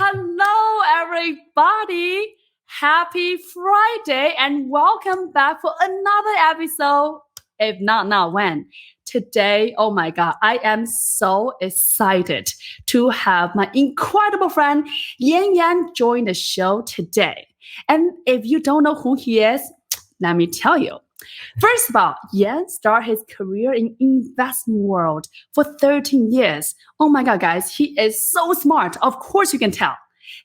Hello, everybody. Happy Friday and welcome back for another episode. If not now, when? Today, oh my God, I am so excited to have my incredible friend Yuen Yung join the show today. And if you don't know who he is, let me tell you. First of all, Yan started his career in investment world for 13 years. Oh my God, guys, he is so smart. Of course you can tell.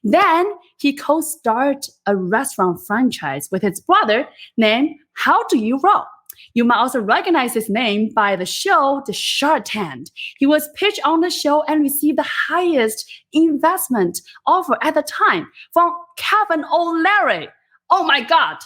Then he co-started a restaurant franchise with his brother named How Do You Roll? You might also recognize his name by the show The Shark Tank. He was pitched on the show and received the highest investment offer at the time from Kevin O'Leary. Oh my God.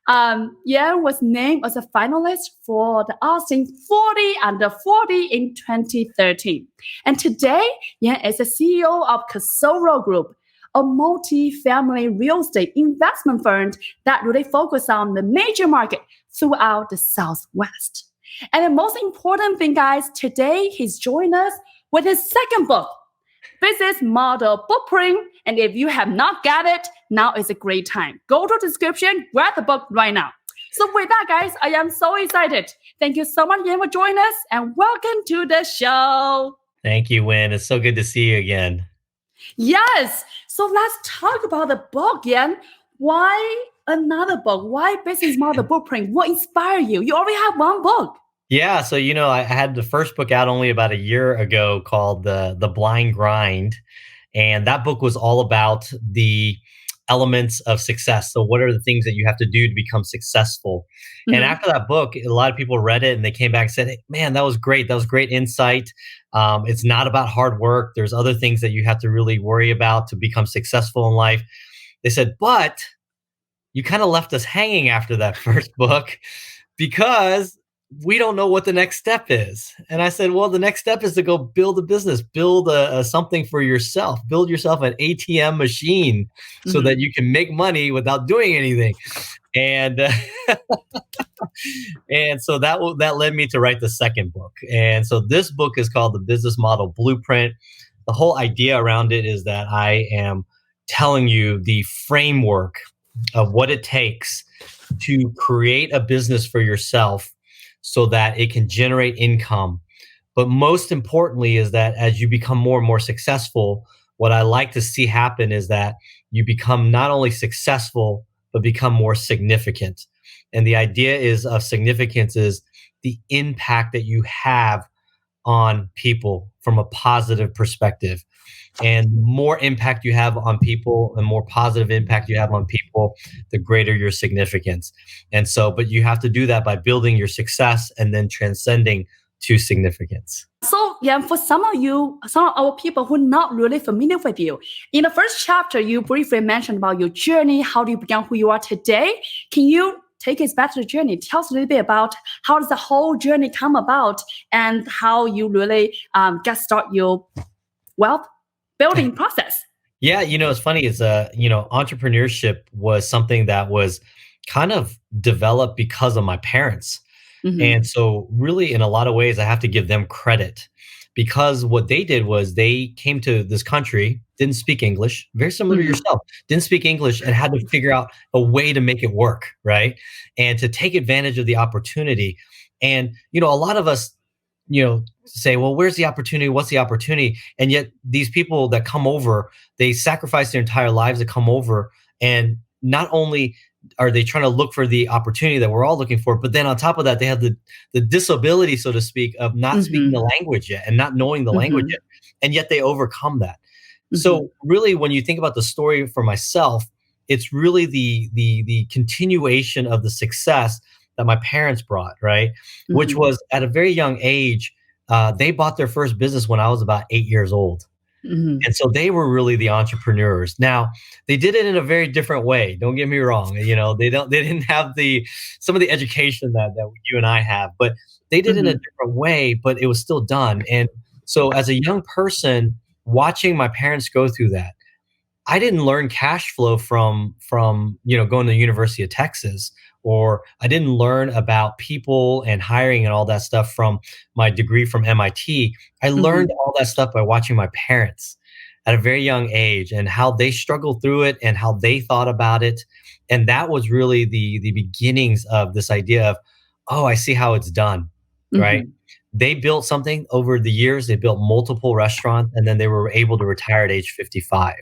Yan was named as a finalist for the Austin 40 Under 40 in 2013. And today, Yan is the CEO of Casoro Group, a multi-family real estate investment firm that really focuses on the major market throughout the Southwest. And the most important thing, guys, today he's joined us with his second book, Business Model Blueprint. And if you have not got it, now is a great time. Go to the description, grab the book right now. So with that, guys, I am so excited. Thank you so much, Yan, for joining us, and welcome to the show. Thank you, Yuen. It's so good to see you again. Yes. So let's talk about the book, Yan. Why another book? Why Business Model Blueprint? What inspired you? You already have one book. Yeah, so I had the first book out only about a year ago called The Blind Grind, and that book was all about the elements of success. So what are the things that you have to do to become successful? Mm-hmm. And after that book, a lot of people read it and they came back and said, hey, man, that was great. That was great insight. It's not about hard work. There's other things that you have to really worry about to become successful in life. They said, but you kind of left us hanging after that first book because we don't know what the next step is. And I said, well, the next step is to go build a business, build something for yourself, build yourself an ATM machine so that you can make money without doing anything. And and so that led me to write the second book. And so this book is called The Business Model Blueprint. The whole idea around it is that I am telling you the framework of what it takes to create a business for yourself so that it can generate income. But most importantly is that as you become more and more successful, what I like to see happen is that you become not only successful, but become more significant. And the idea of significance is the impact that you have on people from a positive perspective. And the more impact you have on people, the more positive impact you have on people, the greater your significance. And so, but you have to do that by building your success and then transcending to significance. So, yeah, for some of our people who are not really familiar with you, in the first chapter, you briefly mentioned about your journey, how do you become who you are today? Can you take us back to the journey? Tell us a little bit about how does the whole journey come about and how you really get started your wealth building process. Yeah, it's funny is entrepreneurship was something that was kind of developed because of my parents. Mm-hmm. And so really in a lot of ways I have to give them credit because what they did was they came to this country, didn't speak English, very similar to yourself, didn't speak English and had to figure out a way to make it work, right? And to take advantage of the opportunity. And a lot of us say, well, where's the opportunity? What's the opportunity? And yet these people that come over, they sacrifice their entire lives to come over. And not only are they trying to look for the opportunity that we're all looking for, but then on top of that, they have the disability, so to speak, of not speaking the language yet and not knowing the language yet. And yet they overcome that. So really, when you think about the story for myself, it's really the continuation of the success that my parents brought, right? Which was at a very young age, they bought their first business when I was about 8 years old. And so they were really the entrepreneurs. Now, they did it in a very different way. Don't get me wrong. They didn't have some of the education that you and I have, but they did it in a different way, but it was still done. And so as a young person, watching my parents go through that, I didn't learn cash flow from going to the University of Texas, or I didn't learn about people and hiring and all that stuff from my degree from MIT. I learned all that stuff by watching my parents. at a very young age and how they struggled through it and how they thought about it. And that was really the beginnings of this idea of, oh, I see how it's done, right? Mhm. They built something over the years. They built multiple restaurants, and then they were able to retire at age 55.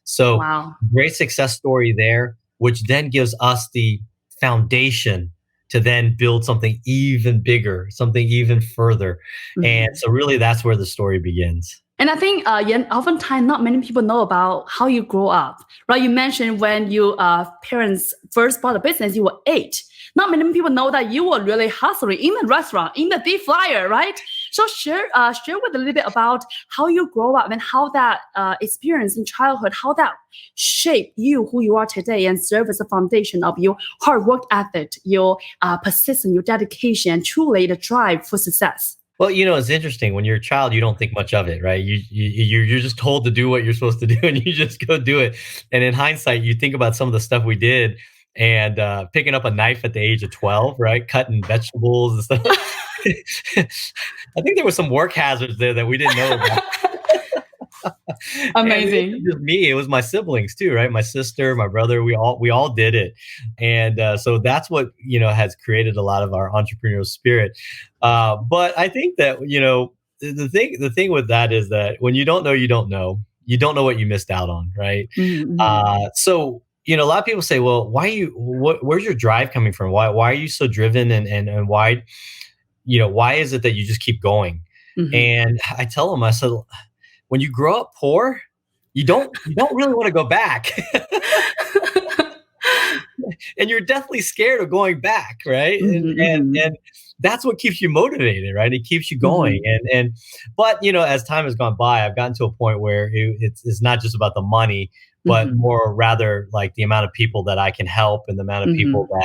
So Wow. great success story there, which then gives us the foundation to then build something even bigger, something even further. And Mhm. so really that's where the story begins. And I think, Yan, oftentimes not many people know about how you grow up, right? You mentioned when your parents first bought a business, you were 8. Not many people know that you were really hustling in the restaurant, in the deep fryer, right? So share with a little bit about how you grow up and how that experience in childhood, how that shaped you, who you are today, and serve as a foundation of your hard work ethic, your persistence, your dedication, and truly the drive for success. Well, it's interesting. When you're a child, you don't think much of it, right? You're just told to do what you're supposed to do, and you just go do it. And in hindsight, you think about some of the stuff we did, and picking up a knife at the age of 12, right? Cutting vegetables and stuff. I think there were some work hazards there that we didn't know about. And it wasn't Amazing. just me; it was my siblings too, right? My sister, my brother. We all did it, and so that's what has created a lot of our entrepreneurial spirit. But I think that the thing with that is that when you don't know, you don't know. You don't know what you missed out on, right? Mhm, So a lot of people say, "Well, why you? Where's your drive coming from? Why are you so driven? And why is it that you just keep going?" mhm, And I tell them, I said, when you grow up poor, you don't really want to go back. And you're definitely scared of going back, right? mhm, And mhm, that's what keeps you motivated, right? It keeps you going. mhm, But as time has gone by, I've gotten to a point where it's not just about the money, but mhm, more rather like the amount of people that I can help and the amount of people mhm.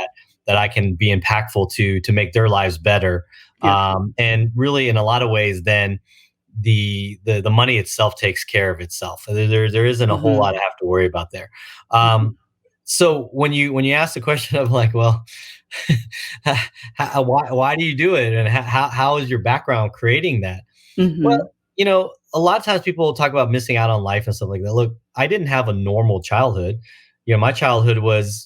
that I can be impactful to make their lives better. Beautiful. And really, in a lot of ways, then the money itself takes care of itself. There isn't a whole lot Mhm, I have to worry about there. mhm, So when you ask the question of like, well, why do you do it, and how is your background creating that? Well, mhm, a lot of times people talk about missing out on life and stuff like that. Look, I didn't have a normal childhood. My childhood was,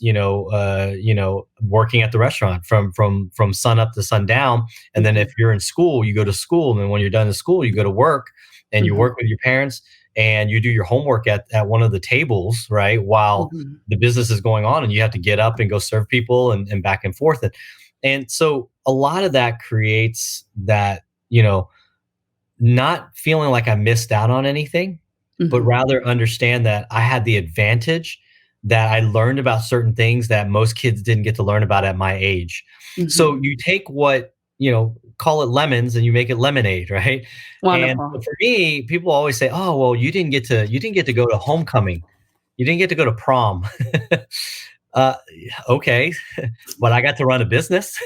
working at the restaurant from sun up to sundown. And then mhm, if you're in school, you go to school. And then when you're done in school, you go to work and you mhm, work with your parents and you do your homework at one of the tables, right? While mhm, the business is going on and you have to get up and go serve people and back and forth. And so a lot of that creates that, not feeling like I missed out on anything, but mhm, rather understand that I had the advantage that I learned about certain things that most kids didn't get to learn about at my age. So mhm. you take what, call it lemons and you make it lemonade, right? And so Wonderful. for me, people always say, "Oh, well, you didn't get to go to homecoming. You didn't get to go to prom." uh, okay, but I got to run a business.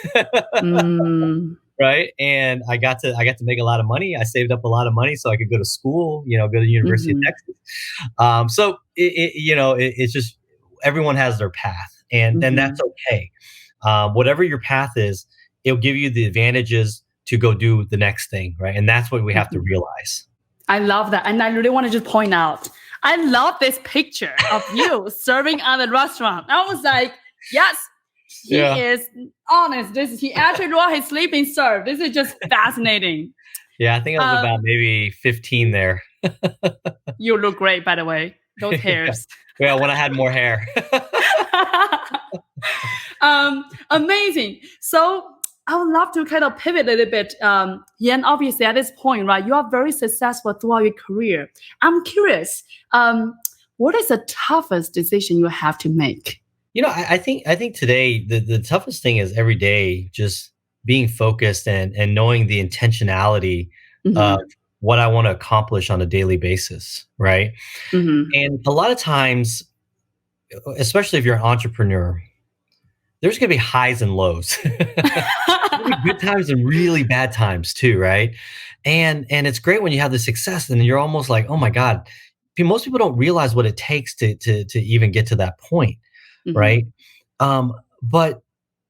Mm, Right, and I got to make a lot of money. I saved up a lot of money so I could go to school, go to the University of mhm, Texas. So it's just everyone has their path, and that's mhm, okay. Whatever your path is, it'll give you the advantages to go do the next thing, right? And that's what we have to mhm. realize. I love that. And I really want to just point out, I love this picture of you serving at a restaurant. I was like, yes, he Yeah. is honest. He actually while he's sleeping served. This is just fascinating. Yeah, I think I was about Um, maybe 15 there. you look great, by the way. Those Yeah. hairs. Yeah, when I had more hair. Amazing. So I would love to kind of pivot a little bit. Yan, obviously at this point, right, you are very successful throughout your career. I'm curious, what is the toughest decision you have to make? I think today the toughest thing is every day just being focused and knowing the intentionality of Hmm. what I want to accomplish on a daily basis, right? Hmm. And a lot of times, especially if you're an entrepreneur, there's going to be highs and lows. Really good times and really bad times too, right? And it's great when you have the success and you're almost like, oh my God. Most people don't realize what it takes to even get to that point, right? Hmm. But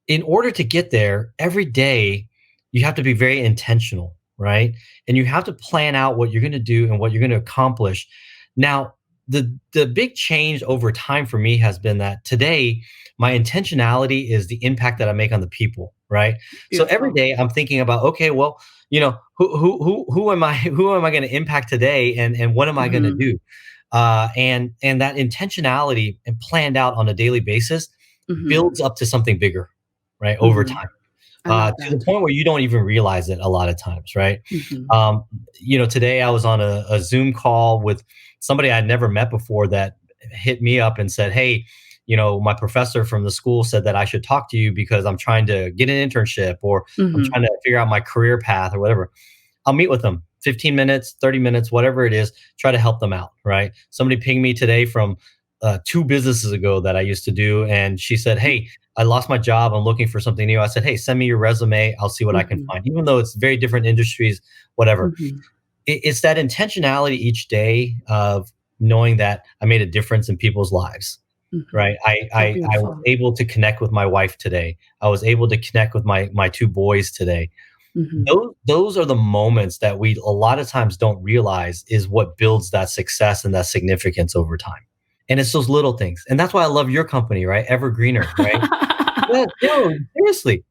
in order to get there, every day you have to be very intentional, right? And you have to plan out what you're going to do and what you're going to accomplish. Now, the big change over time for me has been that today my intentionality is the impact that I make on the people, right? So every Beautiful. day I'm thinking about, okay, well, who am I who am I going to impact today, and what am I going to Mm-hmm. do? And that intentionality and planned out on a daily basis Mm-hmm. builds up to something bigger, right? Over Mm-hmm. time, I love to the that. point where you don't even realize it a lot of times, right? Mm-hmm. Um, Today I was on a Zoom call with somebody I'd never met before that hit me up and said, "Hey, my professor from the school said that I should talk to you because I'm trying to get an internship, or I'm Mm-hmm. trying to figure out my career path or whatever." I'll meet with them 15 minutes, 30 minutes, whatever it is, try to help them out, right? Somebody pinged me today from two businesses ago that I used to do. And she said, "Hey, I lost my job. I'm looking for something new." I said, "Hey, send me your resume. I'll see what I can Mm-hmm. find." Even though it's very different industries, whatever. Mm-hmm. It's that intentionality each day of knowing that I made a difference in people's lives, Mm-hmm. right? I, So I, I was beautiful. able to connect with my wife today. I was able to connect with my two boys today. Mm-hmm. Those are the moments that we a lot of times don't realize is what builds that success and that significance over time. And it's those little things. And that's why I love your company, right? Evergreener, right? Yeah, no, seriously.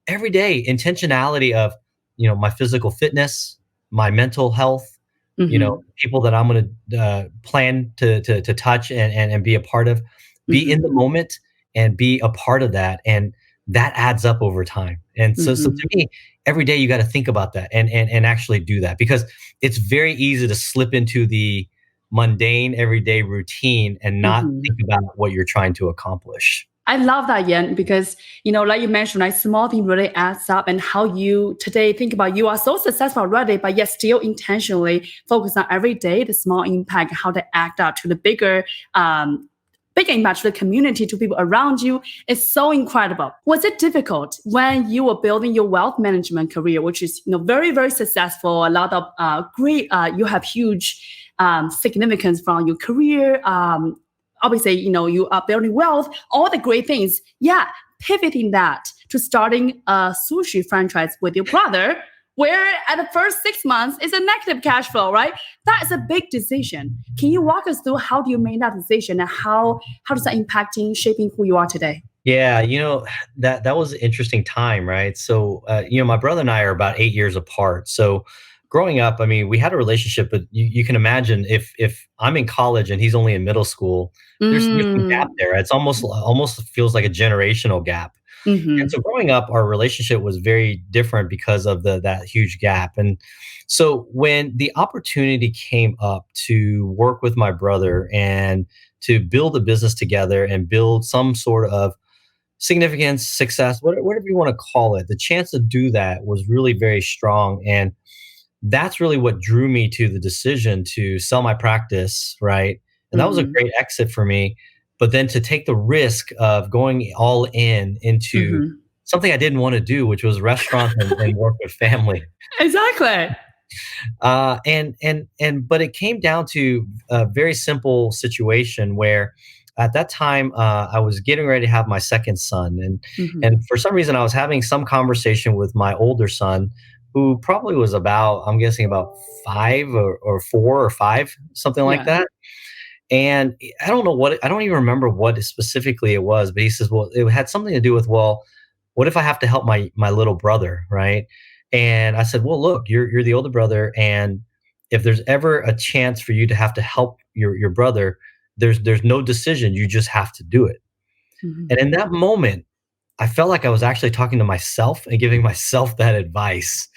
Every day, intentionality of, my physical fitness, my mental health, Mm-hmm. people that I'm going to plan to touch and be a part of, be in Mm-hmm. the moment and be a part of that, and that adds up over time. And so Mm-hmm. to me, every day you got to think about that and actually do that, because it's very easy to slip into the mundane everyday routine and not Mm-hmm. think about what you're trying to accomplish. I love that, Yan, because like you mentioned, like small thing really adds up, and how you today think about you are so successful already, but yet still intentionally focus on every day the small impact, how they act out to the bigger impact to the community, to people around you is so incredible. Was it difficult when you were building your wealth management career, which is very very successful, a lot of great, you have huge significance from your career. Obviously, you are building wealth, all the great things. Yeah, pivoting that to starting a sushi franchise with your brother, where at the first 6 months is a negative cash flow, right? That is a big decision. Can you walk us through how do you make that decision, and how does that impacting shaping who you are today? Yeah, that was an interesting time, right? So, my brother and I are about 8 years apart. So, growing up, I mean, we had a relationship, but you can imagine if I'm in college and he's only in middle school, there's some gap Mm, there. It's almost feels like a generational gap. And mm-hmm, so, growing up, our relationship was very different because of that huge gap. And so, when the opportunity came up to work with my brother and to build a business together and build some sort of significance, success, whatever you want to call it, the chance to do that was really very strong. And that's really what drew me to the decision to sell my practice, right? And that was a mm-hmm, great exit for me. But then to take the risk of going all in into mm-hmm. something I didn't want to do, which was restaurants and work with family. Exactly. But it came down to a very simple situation where at that time I was getting ready to have my second son, Mm-hmm. and for some reason I was having some conversation with my older son, who probably was about, I'm guessing, about 5 or 4 or 5, something like Yeah. that. And I don't even remember what specifically it was, but he says, well, it had something to do with, well, what if I have to help my little brother, right? And I said, well, look, you're the older brother, and if there's ever a chance for you to have to help your brother, there's no decision, you just have to do it. Mm-hmm. And in that moment, I felt like I was actually talking to myself and giving myself that advice,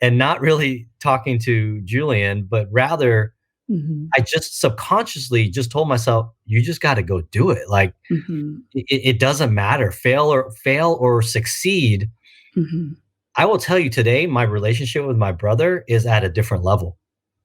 and not really talking to Julian, but rather Mm-hmm. I just subconsciously just told myself, "You just gotta go do it." Like, Mm-hmm. it doesn't matter, fail or succeed. Mm-hmm. I will tell you today, my relationship with my brother is at a different level,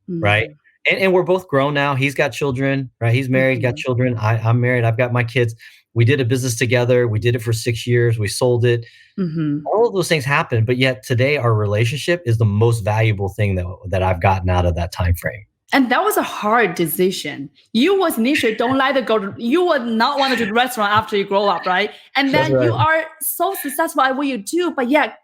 right? Mm-hmm. And we're both grown now. He's got children, right? He's married, got Mm-hmm. children. I'm married. I've got my kids. We did a business together. We did it for 6 years. We sold it. Mm-hmm. All of those things happened, but yet today our relationship is the most valuable thing that I've gotten out of that time frame. And that was a hard decision. You was initially don't like to go to, you would not want to do the restaurant after you grow up, right? And That's then right. you are so successful at what you do, but yet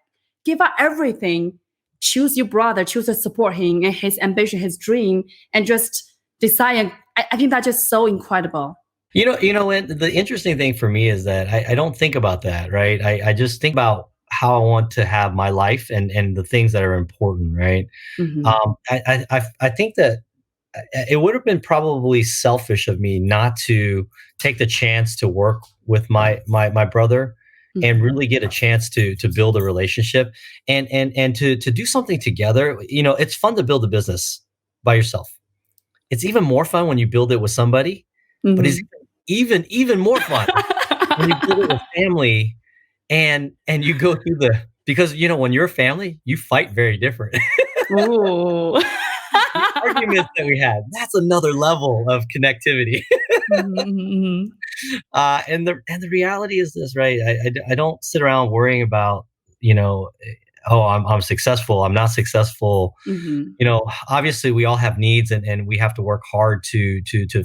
give up everything, choose your brother, choose to support him and his ambition, his dream, and just decide. And I think that's just so incredible. And the interesting thing for me is that I don't think about that, right? I just think about how I want to have my life and the things that are important, right? Mm-hmm. I think that it would have been probably selfish of me not to take the chance to work with my brother and Mm-hmm. really get a chance to build a relationship and to do something together. It's fun to build a business by yourself. It's even more fun when you build it with somebody, but it's Mm-hmm. even more fun when you build it with family and you go through because when you're a family, you fight very different. Ooh. The arguments that we had, that's another level of connectivity. Mm-hmm. And the reality is this, right? I don't sit around worrying about, oh, I'm successful, I'm not successful. Mm-hmm. Obviously we all have needs and we have to work hard to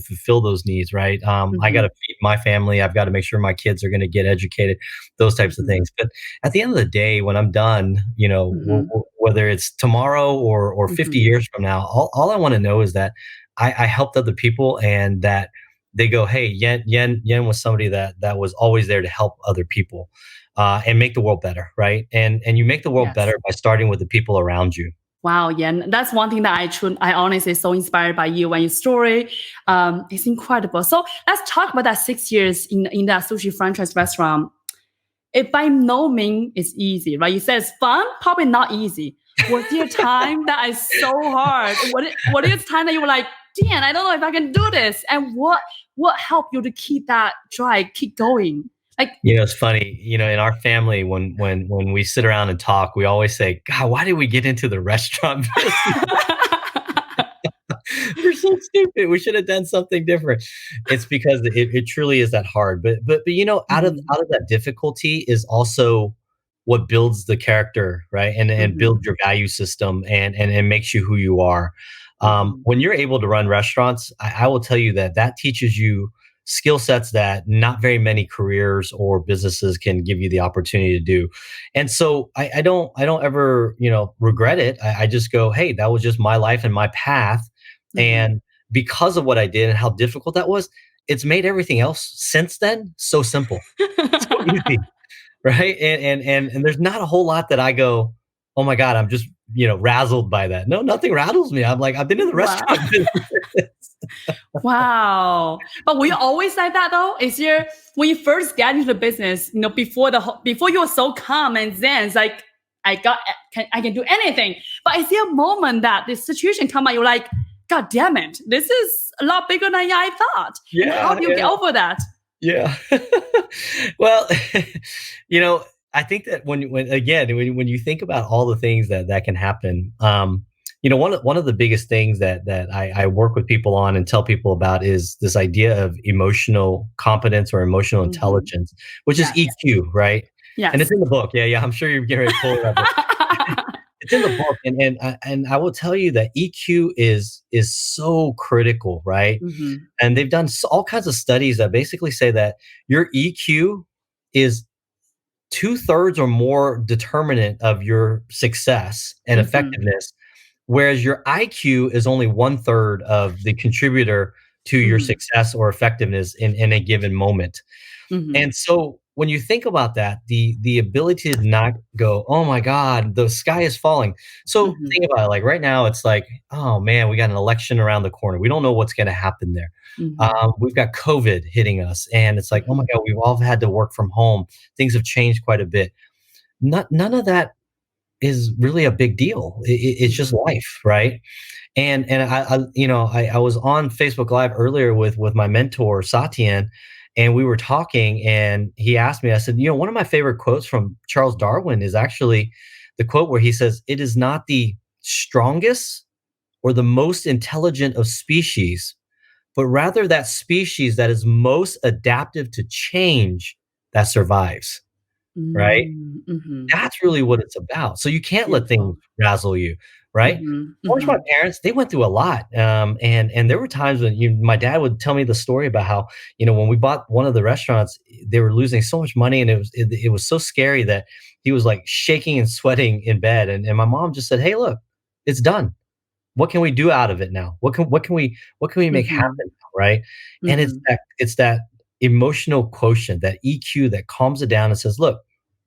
fulfill those needs, right? I got Mm-hmm. to feed my family. I've got to make sure my kids are going to get educated, those types of Mm-hmm. things. But at the end of the day, when I'm done, Mm-hmm. whether it's tomorrow or 50 Mm-hmm. years from now, all I want to know is that I helped other people and that they go, hey, Yen was somebody that was always there to help other people and make the world better, right? And you make the world Yes. better by starting with the people around you. Wow, Yan, that's one thing that I honestly so inspired by you and your story. It's incredible. So let's talk about that 6 years in that sushi franchise restaurant. It by no means is easy, right? You said it's fun, probably not easy. Was there a time that is so hard? What is time that you were like, damn, I don't know if I can do this? And what helped you to keep that drive, keep going? Like, It's funny, in our family, when we sit around and talk, we always say, God, why did we get into the restaurant business? We're so stupid. We should have done something different. It's because it truly is that hard. But out of Mhm, out of that difficulty is also what builds the character, right? And mhm, builds your value system and makes you who you are. mhm, When you're able to run restaurants, I will tell you that teaches you skill sets that not very many careers or businesses can give you the opportunity to do. And so I don't ever, regret it. I just go, hey, that was just my life and my path. mhm. And because of what I did and how difficult that was, it's made everything else since then so simple, so easy, right? And there's not a whole lot that I go, oh my God, I'm just razzled by that. No, nothing rattles me. I'm like, I've been in the Wow. restaurant business. Wow. But were you always like that though? Is there when you first get into the business, before you were so calm and zen, it's like I can do anything. But is there a moment that this situation come out, you're like, God damn it, this is a lot bigger than I thought. And how Yeah, do you get yeah, over that? yeah. Well, you know, I think that when again when you think about all the things that can happen, one of the biggest things that I work with people on and tell people about is this idea of emotional competence or emotional Mhm. intelligence, which is Yes. EQ, right? And it's Yes. in the book. Yeah, yeah. I'm sure you're getting ready to pull it up. It's in the book, and I will tell you that EQ is so critical, right? Mhm. And they've done all kinds of studies that basically say that your EQ is two-thirds or more determinant of your success and Mhm. effectiveness, whereas your IQ is only one-third of the contributor to your Mhm. success or effectiveness in a given moment. Mhm. And so when you think about that, the ability to not go, "Oh my god, the sky is falling." So Mhm. think about it, like right now, it's like, "Oh man, we got an election around the corner. We don't know what's gonna happen there." Mhm. We've got COVID hitting us, and it's like, "Oh my Mhm. god, we've all had to work from home. Things have changed quite a bit." None of that is really a big deal. It's just Mhm. life, right? And I was on Facebook Live earlier with my mentor Satyan, and we were talking, and he asked me. I said, one of my favorite quotes from Charles Darwin is actually the quote where he says, "It is not the strongest or the most intelligent of species, but rather that species that is most adaptive to change that survives." Right? Mm. Mhm. That's really what it's about. So you can't let things Beautiful. razzle you, right? Mhm. Of course, my Mhm. parents, they went through a lot, and there were times when my dad would tell me the story about how, when we bought one of the restaurants, they were losing so much money, and it was so scary that he was, like, shaking and sweating in bed, and my mom just said, "Hey, look, it's done. What can we do out of it now? What can we make Mhm. happen now, right? And Mhm. it's that emotional quotient, that EQ that calms it down and says, "Look,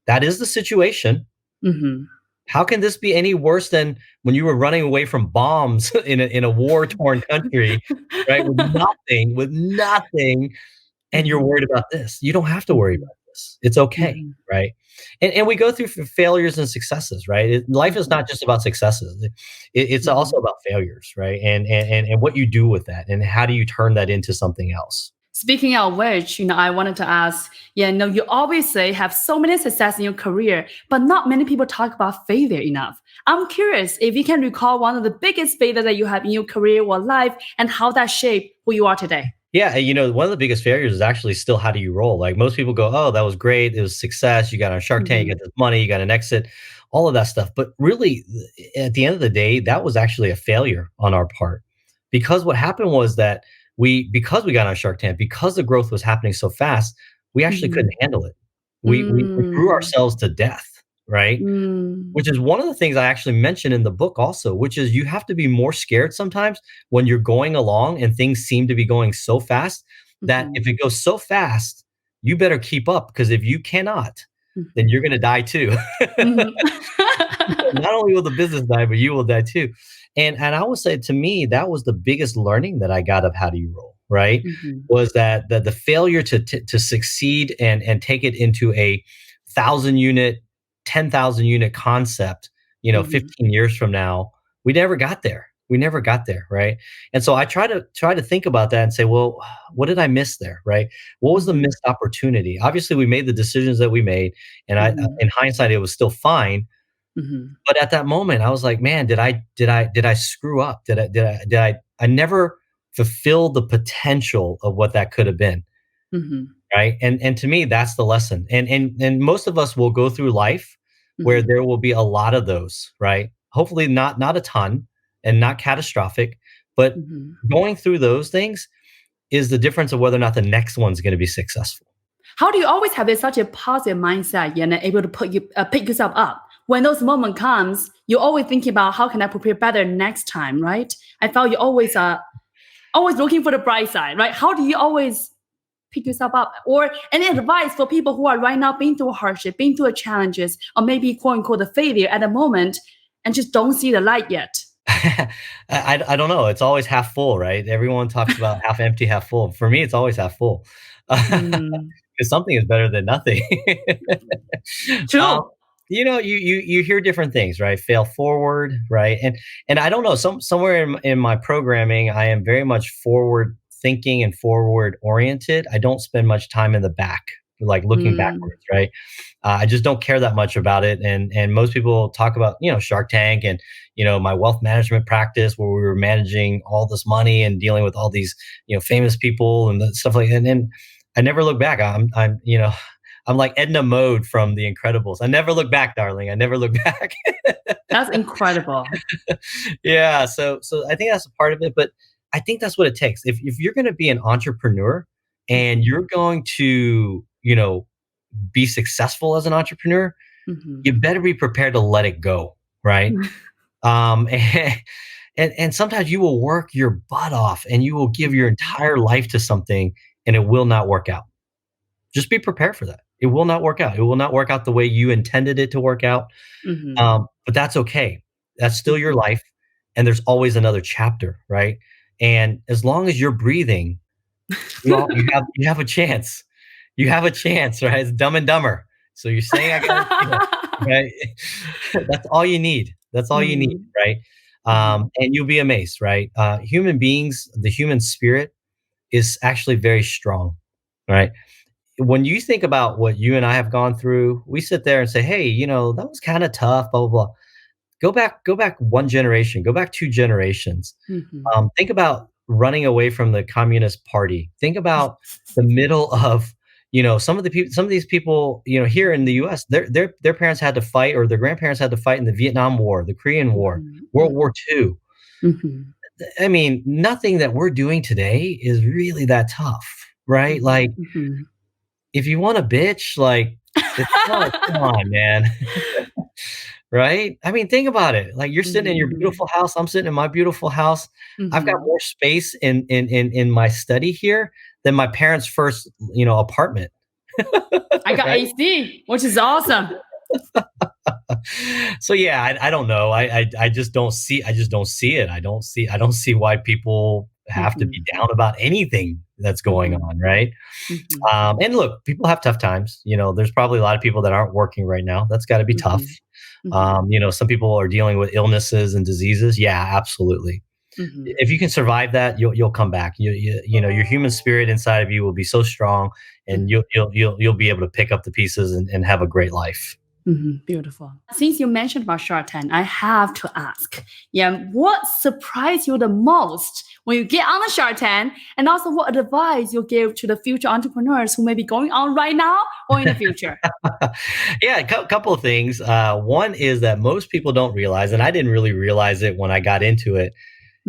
that is the situation. Mhm. How can this be any worse than when you were running away from bombs in a war-torn country, right? With nothing, and you're Mhm. worried about this. You don't have to worry Mhm. about this. It's okay, Mhm. right? And we go through failures and successes, right? Life is Mhm. not just about successes. It's also Mhm. about failures, right? And what you do with that, and how do you turn that into something else? Speaking of which, I wanted to ask, you always say have so many success in your career, but not many people talk about failure enough. I'm curious if you can recall one of the biggest failures that you have in your career or life and how that shaped who you are today. Yeah, one of the biggest failures is actually still how do you roll? Like most people go, "Oh, that was great. It was success. You got on Shark Tank, you Mhm. got this money, you got an exit," all of that stuff. But really, at the end of the day, that was actually a failure on our part. Because what happened was that because we got on Shark Tank, because the growth was happening so fast, we actually couldn't Mhm. handle it. We grew Mm. ourselves to death, right? Mm. Which is one of the things I actually mention in the book also, which is you have to be more scared sometimes when you're going along and things seem to be going so fast that if Mhm. it goes so fast, you better keep up because if you cannot, then Mhm. you're gonna die too. Mhm. Not only will the business die, but you will die too. And I would say to me, that was the biggest learning that I got of how do you roll, right? Mhm. Was that the failure to succeed and take it into a 1,000 unit, 10,000 unit concept, Mhm. 15 years from now, we never got there. We never got there, right? And so I try to think about that and say, well, what did I miss there, right? What was the Mhm. missed opportunity? Obviously, we made the decisions that we made, and Mhm. in hindsight, it was still fine, Mhm. but at that moment, I was like, "Man, did I screw up? I never fulfill the potential of what that could have been." Mhm. Right? And to me, that's the lesson. And most of us will go through life where Mhm. there will be a lot of those, right? Hopefully not a ton and not catastrophic, but Mhm. going through those things is the difference of whether or not the next one's gonna be successful. How do you always have such a positive mindset and able to pick yourself up when those moment comes? You're always thinking about how can I prepare better next time, right? I felt you always looking for the bright side, right? How do you always pick yourself up? Or any advice for people who are right now being through hardship, being through challenges, or maybe quote unquote the failure at the moment and just don't see the light yet? I don't know. It's always half full, right? Everyone talks about half empty, half full. For me, it's always half full. Mm, 'Cause something is better than nothing. Um, true. you hear different things, right? Fail forward, right? And I don't know, somewhere in my programming, I am very much forward thinking and forward oriented. I don't spend much time in the back, like looking Mm, backwards, right? I just don't care that much about it. And most people talk about Shark Tank and my wealth management practice where we were managing all this money and dealing with all these famous people and stuff like that. And I never look back. I'm like Edna Mode from The Incredibles. I never look back, darling. I never look back. that's incredible. Yeah, so I think that's a part of it, but I think that's what it takes. If you're going to be an entrepreneur and Mhm, you're going to be successful as an entrepreneur, mhm, you better be prepared to let it go, right? And, and sometimes you will work your butt off and you will give your mhm, entire life to something and it will not work out. Just be prepared for that. It will not work out. It will not work out the way you intended it to work out. mhm, But that's okay. That's still your mhm. life, and there's always another chapter, right? And as long as you're breathing, you have a chance. You have a chance, right? It's Dumb and Dumber. So you're saying I got a chance, right? That's all you need. That's all you need, Mhm, right? mhm, And you'll be amazed, right? Human beings, the human spirit is actually very strong, right? When you think about what you and I have gone through, we sit there and say, "Hey, that was kind of tough." Blah blah blah. Go back one generation. Go back two generations. mhm. Think about running away from the Communist Party. Think about the middle of some of these people here in the U.S. Their parents had to fight or their grandparents had to fight in the Vietnam War, the Korean War, Mhm, World War mhm, II. mhm, I mean, nothing that we're doing today is really that tough, right? mhm, Like mhm. if you want a bitch, like, it's not, come on, man. right? I mean, think about it. Like you're sitting in your Mhm. beautiful house. I'm sitting in my beautiful house. I've got Mhm. more space in my study here than my parents' first, apartment, I got right? AC, which is awesome. So yeah, I don't know. I just don't see it. I don't see why people have to be Mhm. down about anything that's going Mhm. on, right? Mhm. And look, people have tough times. There's probably a lot of people that aren't working right now. That's got to be tough. Mhm. Mhm. Some people are dealing with illnesses and diseases. Yeah, absolutely. Mhm. If you can survive that, you'll come back. Your human spirit inside of you will be so strong, and Mhm. you'll be able to pick up the pieces and have a great life. Mhm. Beautiful. Since you mentioned about Shark Tank, I have to ask, yeah, what surprised you the most when you get on the Shark Tank, and also what advice you give to the future entrepreneurs who may be going on right now or in the future? Yeah, couple of things. One is that most people don't realize, and I didn't really realize it when I got into it,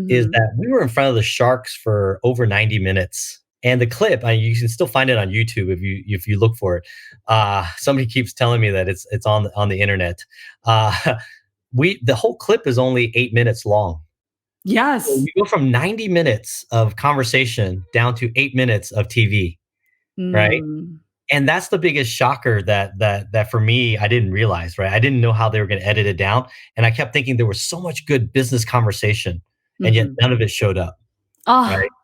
is Mhm. that we were in front of the sharks for over 90 minutes. And the clip, you can still find it on YouTube if you look for it. Somebody keeps telling me that it's on the internet. Uh, the whole clip is only 8 minutes long. So Yes. you go from 90 minutes of conversation down to 8 minutes of TV, right? Mm. And that's the biggest shocker that for me, I didn't realize, right? I didn't know how they were gonna edit it down, and I kept thinking there was so much good business conversation, and yet Mhm. none of it showed up, right? Ah.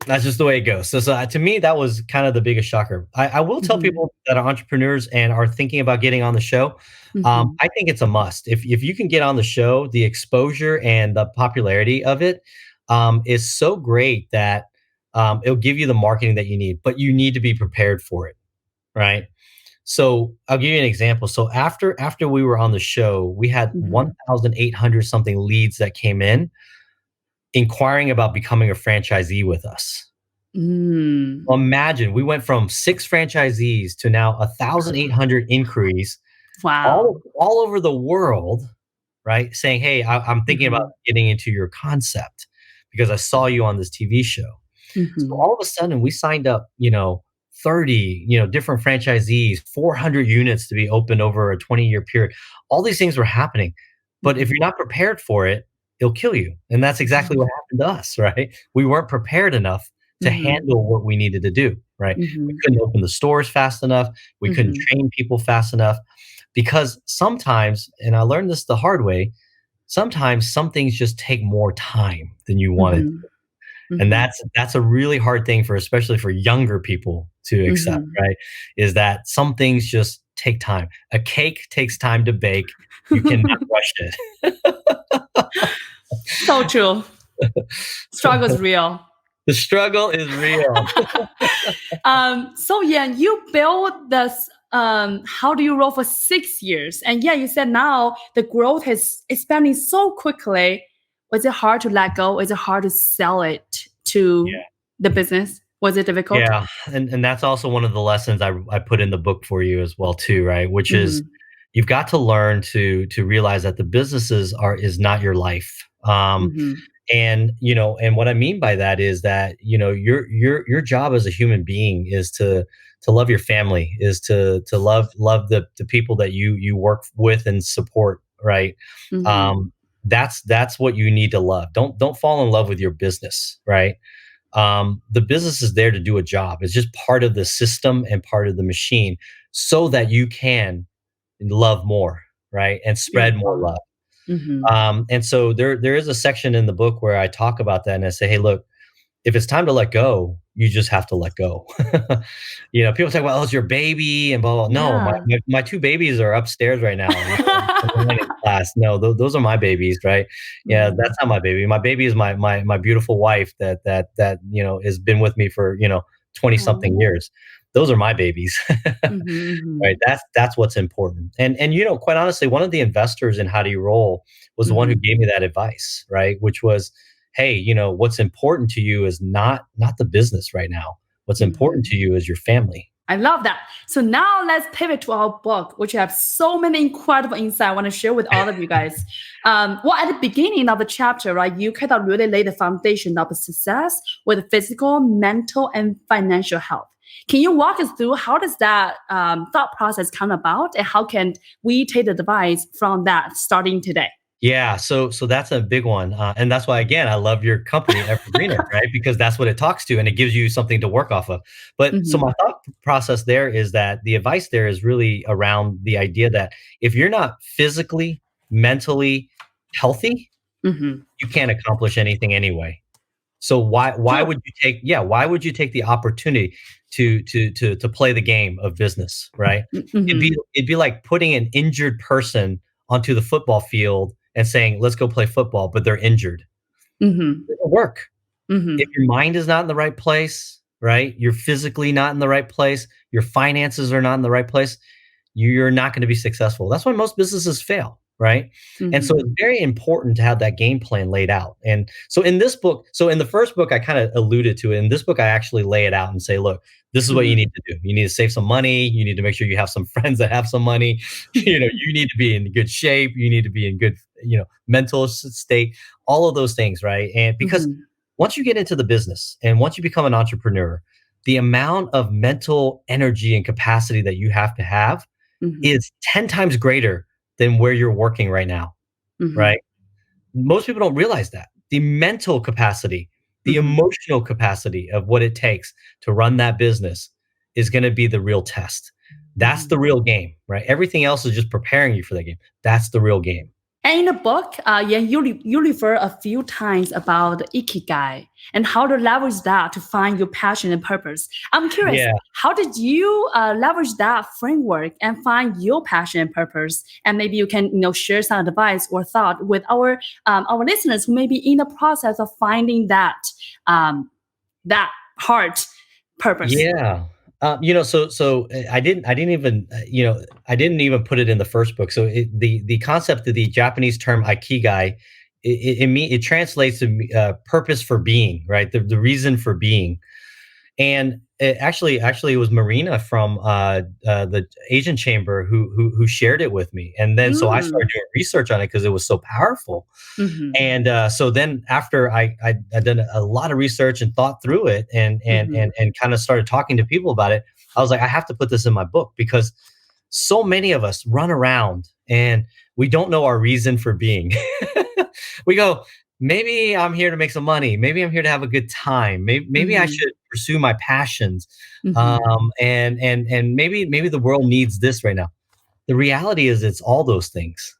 That's just the way it goes. So, to me, that was kind of the biggest shocker. I will tell Mhm. people that are entrepreneurs and are thinking about getting on the show, Mhm. I think it's a must. If you can get on the show, the exposure and the popularity of it, is so great that, it'll give you the marketing that you need, but you need to be prepared for it, right? So I'll give you an example. So after we were on the show, we had Mhm. 1,800 something leads that came in inquiring about becoming a franchisee with us. Mm. Imagine we went from 6 franchisees to now 1,800 inquiries Wow. all over the world, right? Saying, "Hey, I'm thinking about Mhm. getting into your concept because I saw you on this TV show." So Mhm. all of a sudden we signed up, 30, different franchisees, 400 units to be opened over a 20-year period. All these things were happening. But if Mhm. you're not prepared for it, it'll kill you. And that's exactly what happened to us, right? We weren't prepared enough to Mhm. handle what we needed to do, right? We Mhm. couldn't open the stores fast enough. We couldn't Mhm. train people fast enough because sometimes, and I learned this the hard way, sometimes some things just take more time than you wanted, Mhm. and Mhm. that's a really hard thing for especially for younger people to accept, Mhm. right? Is that some things just take time. A cake takes time to bake. You cannot rush it. So true. Struggle's real. The struggle is real. So yeah, you built this how do you roll for 6 years? And yeah, you said now the growth is expanding so quickly. Was it hard to let go? Is it hard to sell it to the business? Was it difficult? Yeah, and that's also one of the lessons I put in the book for you as well too, right? Which is Mhm. you've got to learn to realize that the businesses are is not your life. Mhm. And what I mean by that is that, your job as a human being is to love your family, is to love the people that you work with and support, right? Mhm. Um, that's what you need to love. Don't fall in love with your business, right? The business is there to do a job. It's just part of the system and part of the machine so that you can love more, right? And spread more Beautiful. love. Mhm. And so there is a section in the book where I talk about that and I say, hey, look, if it's time to let go, you just have to let go. People say, well, it's your baby and blah, blah. No, my, Yeah. my, my two babies are upstairs right now, in class. No, those are my babies, right? Yeah, Mhm. that's not my baby. My baby is my beautiful wife that has been with me for 20 something Aw. years. Those are my babies. Mhm, Right. mhm. That's what's important. And quite honestly, one of the investors in How Do You Roll was the one who Mhm. gave me that advice, right? Which was, hey, what's important to you is not the business right now. What's important to Mhm. you is your family. I love that. So now let's pivot to our book, which have so many incredible insights I want to share with all of you guys. Well, at the beginning of the chapter, right, you kind of really lay the foundation of success with physical, mental, and financial health. Can you walk us through how does that thought process come about, and how can we take the advice from that starting today? Yeah, so that's a big one, and that's why again I love your company, Evergreener, right? Because that's what it talks to, and it gives you something to work off of. But so my Mm-hmm. thought process there is that the advice there is really around the idea that if you're not physically, mentally healthy, Mm-hmm. you can't accomplish anything anyway. So why True. would you take why would you take the opportunity to play the game of business, right? Mm-hmm. It'd be like putting an injured person onto the football field and saying, "Let's go play football," but they're injured. Mm-hmm. It doesn't work. If Mm-hmm. your mind is not in the right place, right? You're physically not in the right place, your finances are not in the right place, you're not going to be successful. That's why most businesses fail, right? And so Mm-hmm. it's very important to have that game plan laid out. And so in this book, so in the first book, I kind of alluded to it. In this book, I actually lay it out and say, look, this is what you Mm-hmm. need to do. You need to save some money. You need to make sure you have some friends that have some money. You need to be in good shape. You need to be in good, mental state, all of those things, right? And because Mm-hmm. once you get into the business and once you become an entrepreneur, the amount of mental energy and capacity that you have Mm-hmm. is 10 times greater than where you're working right now, Mm-hmm. right? Most people don't realize that. The mental capacity, the Mm-hmm. emotional capacity of what it takes to run that business is going to be the real test. That's Mm-hmm. the real game, right? Everything else is just preparing you for that game. That's the real game. And in the book, yeah, you refer a few times about ikigai and how to leverage that to find your passion and purpose. I'm curious, Yeah. how did you leverage that framework and find your passion and purpose? And maybe you can, share some advice or thought with our listeners who may be in the process of finding that heart purpose. Yeah. I didn't even I didn't even put it in the first book. So the concept of the Japanese term ikigai, it translates to purpose for being, right? The reason for being. And actually, it was Marina from the Asian Chamber who shared it with me, and then so I Mm. started doing research on it because it was so powerful. Mm-hmm. And so then after I done a lot of research and thought through it Mm-hmm. and kind of started talking to people about it, I was like, I have to put this in my book because so many of us run around and we don't know our reason for being. We go, maybe I'm here to make some money. Maybe I'm here to have a good time. Maybe I Mm-hmm. should pursue my passions. Mm-hmm. And maybe the world needs this right now. The reality is it's all those things,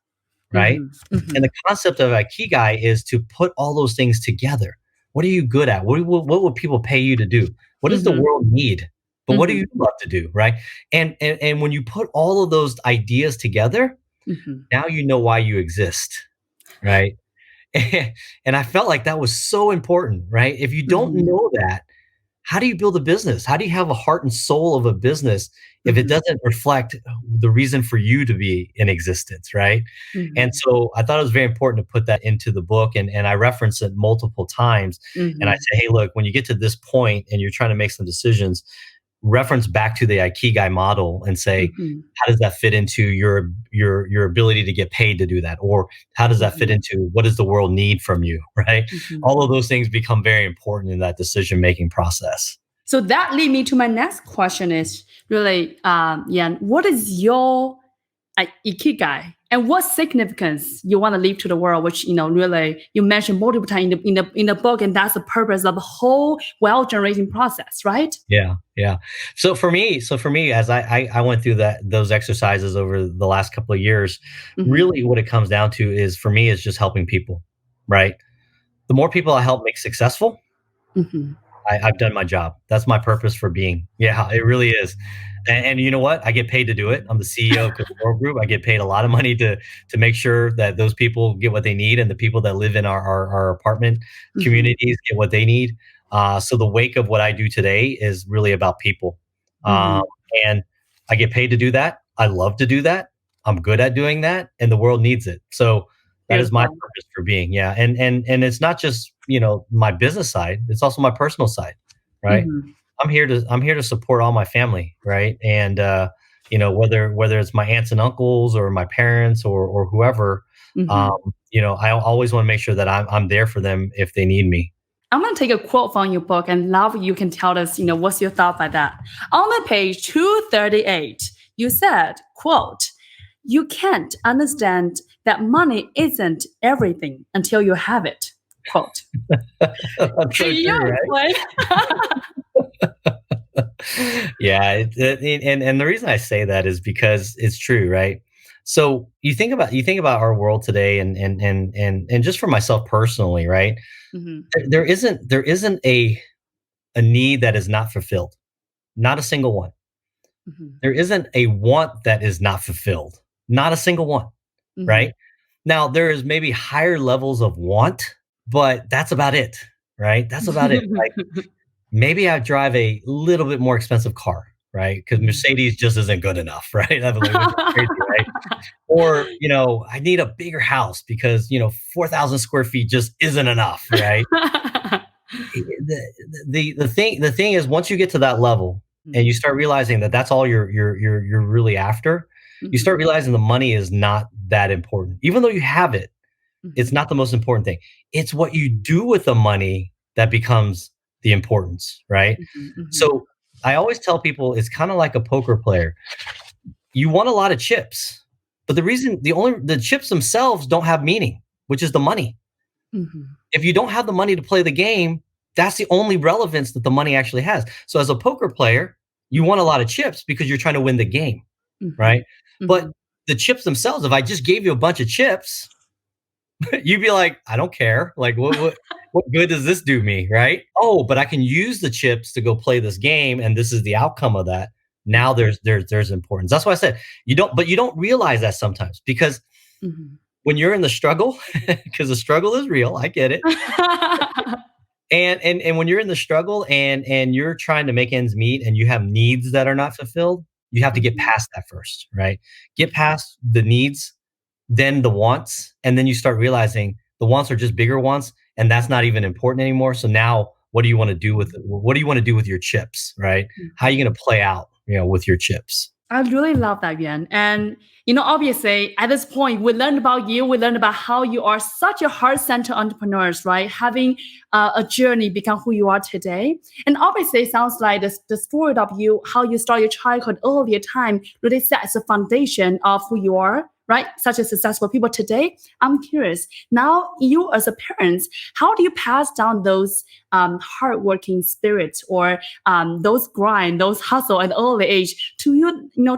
right? Mm-hmm. Mm-hmm. And the concept of Ikigai is to put all those things together. What are you good at? What will people pay you to do? What does the Mm-hmm. world need? But what do Mm-hmm. you love to do, right? And when you put all of those ideas together, Mm-hmm. now you know why you exist, right? And I felt like that was so important, right? If you don't Mm-hmm. know that, how do you build a business? How do you have a heart and soul of a business if it Mm-hmm. doesn't reflect the reason for you to be in existence, right? And Mm-hmm. so I thought it was very important to put that into the book, and I reference it multiple times. And I Mm-hmm. say, hey, look, when you get to this point and you're trying to make some decisions, reference back to the Ikigai model and say, Mm-hmm. how does that fit into your ability to get paid to do that? Or how does that fit Mm-hmm. into what does the world need from you, right? Mm-hmm. All of those things become very important in that decision-making process. So that lead me to my next question is really, Yan, what is your ikigai and what significance you want to leave to the world? Which really you mentioned multiple times in the book, and that's the purpose of the whole wealth generating process, right? Yeah, yeah. So for me, as I went through those exercises over the last couple of years, Mm-hmm. really what it comes down to is for me is just helping people, right? The more people I help make successful, Mm-hmm. I've done my job. That's my purpose for being. Yeah, it really is. And you know what? I get paid to do it. I'm the CEO of Casoro Group. I get paid a lot of money to make sure that those people get what they need, and the people that live in our apartment Mm-hmm. communities get what they need. So the wake of what I do today is really about people, um, Mm-hmm. and I get paid to do that. I love to do that. I'm good at doing that, and the world needs it. So that is my Beautiful. purpose for being. Yeah, and it's not just my business side; it's also my personal side, right? Mm-hmm. I'm here to support all my family, right? And whether it's my aunts and uncles or my parents or whoever, um, Mm-hmm. I always want to make sure that I'm there for them if they need me. I'm going to take a quote from your book and love you can tell us, what's your thought by that. On the page 238, you said, quote, you can't understand that money isn't everything until you have it. Quote. That's Can so you true, right? explain? Yeah, and the reason I say that is because it's true, right? So you think about our world today, and just for myself personally, right? Mhm, There isn't a need that is not fulfilled, not a single one. mhm, There isn't a want that is not fulfilled, not a single one, mhm. right? Now there is maybe higher levels of want, but that's about it, right? That's about it. Like maybe I drive a little bit more expensive car, right? Because Mhm. Mercedes just isn't good enough, right? I mean, which is crazy, right? Or, I need a bigger house because, 4,000 square feet just isn't enough, right? The thing is once you get to that level and you Mhm, start realizing that that's all you're really after, you start mhm, realizing the money is not that important. Even though you have it, it's mhm, not the most important thing. It's what you do with the money that becomes the importance, right? mhm, mhm, So I always tell people it's kind of like a poker player. You want a lot of chips, but the chips themselves don't have meaning, which is the money. mhm, If you don't have the money to play the game, that's the only relevance that the money actually has. So as a poker player, you want a lot of chips because you're trying to win the game, mhm, right? But mhm. the chips themselves, if I just gave you a bunch of chips, you'd be like, I don't care. Like, what good does this do me, right? Oh, but I can use the chips to go play this game, and this is the outcome of that. Now Mhm, there's importance. That's why I said you don't realize that sometimes because mhm. when you're in the struggle, because the struggle is real, I get it. And when you're in the struggle and you're trying to make ends meet and you have needs that are not fulfilled, you have to get Mhm, past that first, right? Get mhm, past the needs, then the wants, and then you start realizing the wants are just bigger wants, and that's not even important anymore. So now, what do you want to do with your chips, right? How are you mhm. going to play out, with your chips? I really love that, Yuan. And, obviously, at this point, we learned about you. We learned about how you are such a heart-centered entrepreneurs, right? Having a journey become who you are today. And obviously, it sounds like the story of you, how you start your childhood earlier time, really sets the foundation of who you are, right? Such a successful people today. I'm curious, now you as a parent, how do you pass down those hardworking spirits or those grind, those hustle at early age to